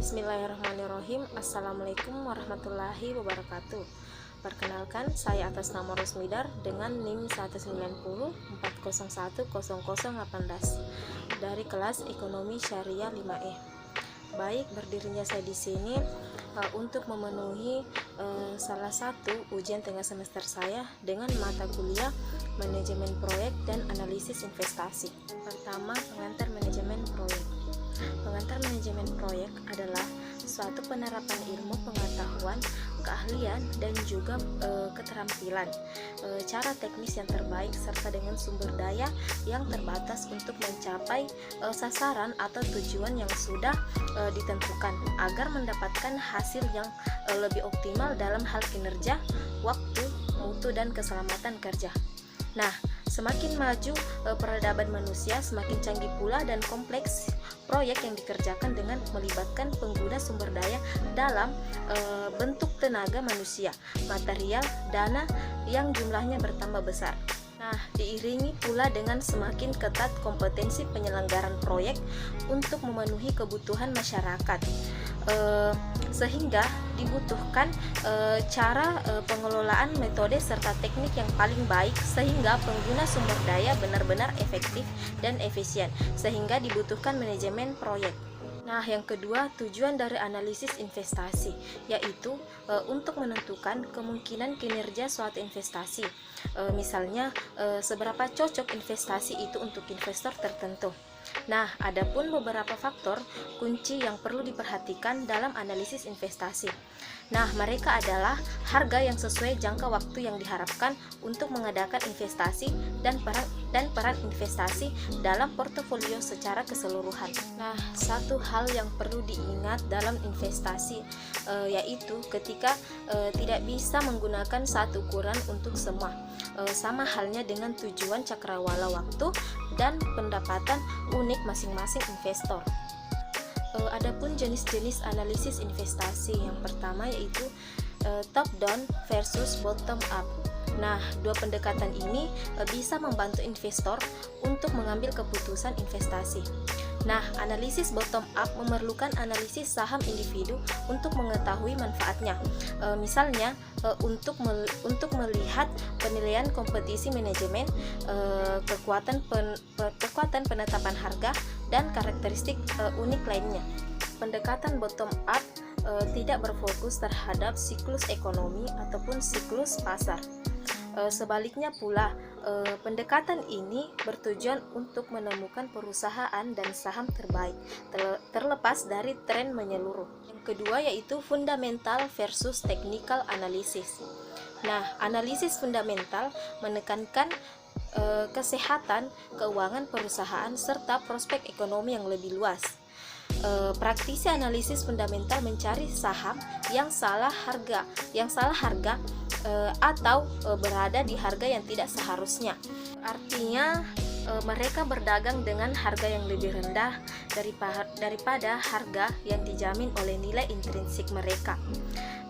Bismillahirrahmanirrahim. Assalamualaikum warahmatullahi wabarakatuh. Perkenalkan, saya atas nama Rosmidar dengan NIM 190401018 dari kelas Ekonomi Syariah 5E. Baik, berdirinya saya di sini untuk memenuhi salah satu ujian tengah semester saya dengan mata kuliah Manajemen Proyek dan Analisis Investasi. Pertama, pengantar manajemen proyek. Pengantar manajemen proyek adalah suatu penerapan ilmu pengetahuan, keahlian, dan juga keterampilan, cara teknis yang terbaik serta dengan sumber daya yang terbatas untuk mencapai sasaran atau tujuan yang sudah ditentukan agar mendapatkan hasil yang lebih optimal dalam hal kinerja, waktu, mutu, dan keselamatan kerja. Nah, semakin maju peradaban manusia, semakin canggih pula dan kompleks proyek yang dikerjakan dengan melibatkan pengguna sumber daya dalam bentuk tenaga manusia, material, dana yang jumlahnya bertambah besar. Nah, diiringi pula dengan semakin ketat kompetensi penyelenggaraan proyek untuk memenuhi kebutuhan masyarakat, sehingga dibutuhkan cara pengelolaan metode serta teknik yang paling baik sehingga pengguna sumber daya benar-benar efektif dan efisien, sehingga dibutuhkan manajemen proyek. Nah, yang kedua, tujuan dari analisis investasi, yaitu untuk menentukan kemungkinan kinerja suatu investasi. Misalnya, seberapa cocok investasi itu untuk investor tertentu. Nah, adapun beberapa faktor kunci yang perlu diperhatikan dalam analisis investasi. Nah, mereka adalah harga yang sesuai jangka waktu yang diharapkan untuk mengadakan investasi dan peran investasi dalam portofolio secara keseluruhan. Nah, satu hal yang perlu diingat dalam investasi yaitu ketika tidak bisa menggunakan satu ukuran untuk semua. Sama halnya dengan tujuan cakrawala waktu dan pendapatan unik masing-masing investor. Adapun jenis-jenis analisis investasi, yang pertama yaitu top down versus bottom up. Nah, dua pendekatan ini bisa membantu investor untuk mengambil keputusan investasi. Nah, analisis bottom up memerlukan analisis saham individu untuk mengetahui manfaatnya. Misalnya, untuk melihat penilaian kompetisi manajemen, kekuatan penetapan harga, dan karakteristik unik lainnya. Pendekatan bottom up tidak berfokus terhadap siklus ekonomi ataupun siklus pasar. Sebaliknya pula, pendekatan ini bertujuan untuk menemukan perusahaan dan saham terbaik, terlepas dari tren menyeluruh. Yang kedua yaitu fundamental versus technical analysis. Nah, analisis fundamental menekankan kesehatan keuangan perusahaan serta prospek ekonomi yang lebih luas. Praktisi analisis fundamental mencari saham yang salah harga atau berada di harga yang tidak seharusnya. Artinya mereka berdagang dengan harga yang lebih rendah daripada harga yang dijamin oleh nilai intrinsik mereka.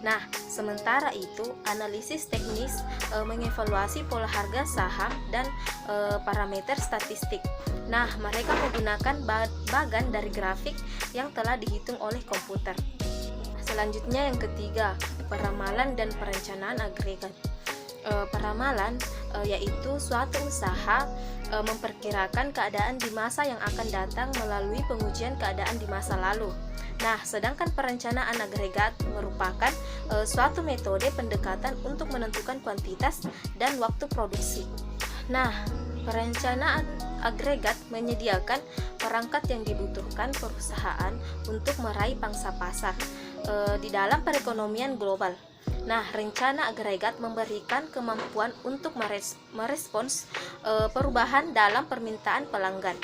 Nah, sementara itu analisis teknis mengevaluasi pola harga saham dan parameter statistik. Nah, mereka menggunakan bagan dari grafik yang telah dihitung oleh komputer. Selanjutnya yang ketiga, peramalan dan perencanaan agregat. Peramalan yaitu suatu usaha memperkirakan keadaan di masa yang akan datang melalui pengujian keadaan di masa lalu. Nah, sedangkan perencanaan agregat merupakan suatu metode pendekatan untuk menentukan kuantitas dan waktu produksi. Nah, perencanaan agregat menyediakan perangkat yang dibutuhkan perusahaan untuk meraih pangsa pasar di dalam perekonomian global. Nah, rencana agregat memberikan kemampuan untuk merespons perubahan dalam permintaan pelanggan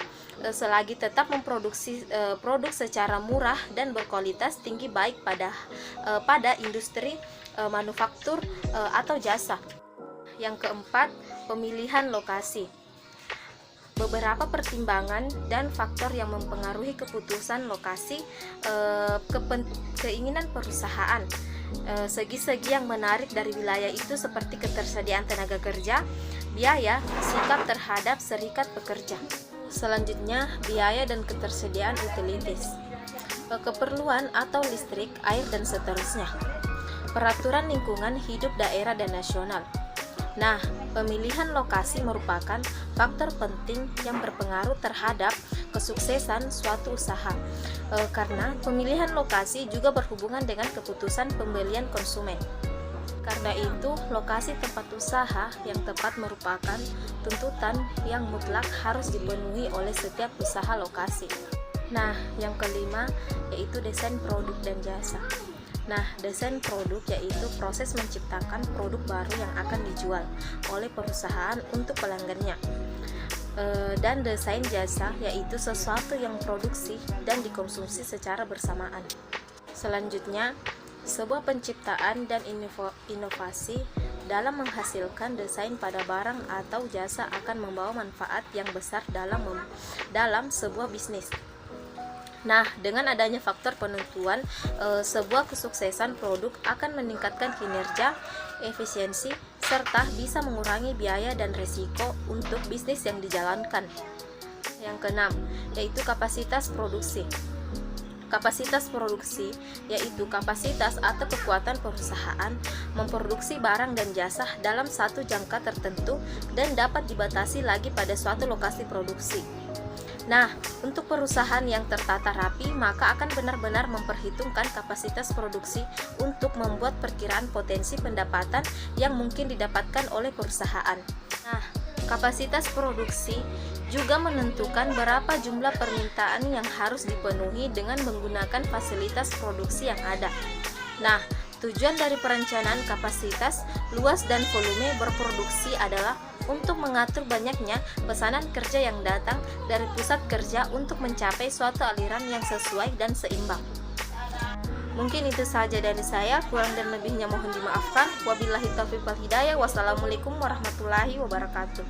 selagi tetap memproduksi produk secara murah dan berkualitas tinggi baik pada industri manufaktur atau jasa. Yang keempat, pemilihan lokasi. Beberapa pertimbangan dan faktor yang mempengaruhi keputusan lokasi, keinginan perusahaan. Segi-segi yang menarik dari wilayah itu seperti ketersediaan tenaga kerja, biaya, sikap terhadap serikat pekerja. Selanjutnya, biaya dan ketersediaan utilities. keperluan atau listrik, air, dan seterusnya. Peraturan lingkungan hidup daerah dan nasional. Nah, pemilihan lokasi merupakan faktor penting yang berpengaruh terhadap kesuksesan suatu usaha, karena pemilihan lokasi juga berhubungan dengan keputusan pembelian konsumen. Karena itu, lokasi tempat usaha yang tepat merupakan tuntutan yang mutlak harus dipenuhi oleh setiap usaha lokasi. Nah, yang kelima yaitu desain produk dan jasa. Nah, desain produk yaitu proses menciptakan produk baru yang akan dijual oleh perusahaan untuk pelanggannya. Dan desain jasa yaitu sesuatu yang produksi dan dikonsumsi secara bersamaan. Selanjutnya, sebuah penciptaan dan inovasi dalam menghasilkan desain pada barang atau jasa akan membawa manfaat yang besar dalam sebuah bisnis. Nah, dengan adanya faktor penentuan, sebuah kesuksesan produk akan meningkatkan kinerja, efisiensi, serta bisa mengurangi biaya dan risiko untuk bisnis yang dijalankan. Yang keenam, yaitu kapasitas produksi. Kapasitas produksi yaitu kapasitas atau kekuatan perusahaan memproduksi barang dan jasa dalam satu jangka tertentu dan dapat dibatasi lagi pada suatu lokasi produksi. Nah, untuk perusahaan yang tertata rapi, maka akan benar-benar memperhitungkan kapasitas produksi untuk membuat perkiraan potensi pendapatan yang mungkin didapatkan oleh perusahaan. Nah, kapasitas produksi juga menentukan berapa jumlah permintaan yang harus dipenuhi dengan menggunakan fasilitas produksi yang ada. Nah, tujuan dari perencanaan kapasitas, luas, dan volume berproduksi adalah untuk mengatur banyaknya pesanan kerja yang datang dari pusat kerja untuk mencapai suatu aliran yang sesuai dan seimbang. Mungkin itu saja dari saya, kurang dan lebihnya mohon dimaafkan. Wabillahi taufiq wal hidayah. Wassalamualaikum warahmatullahi wabarakatuh.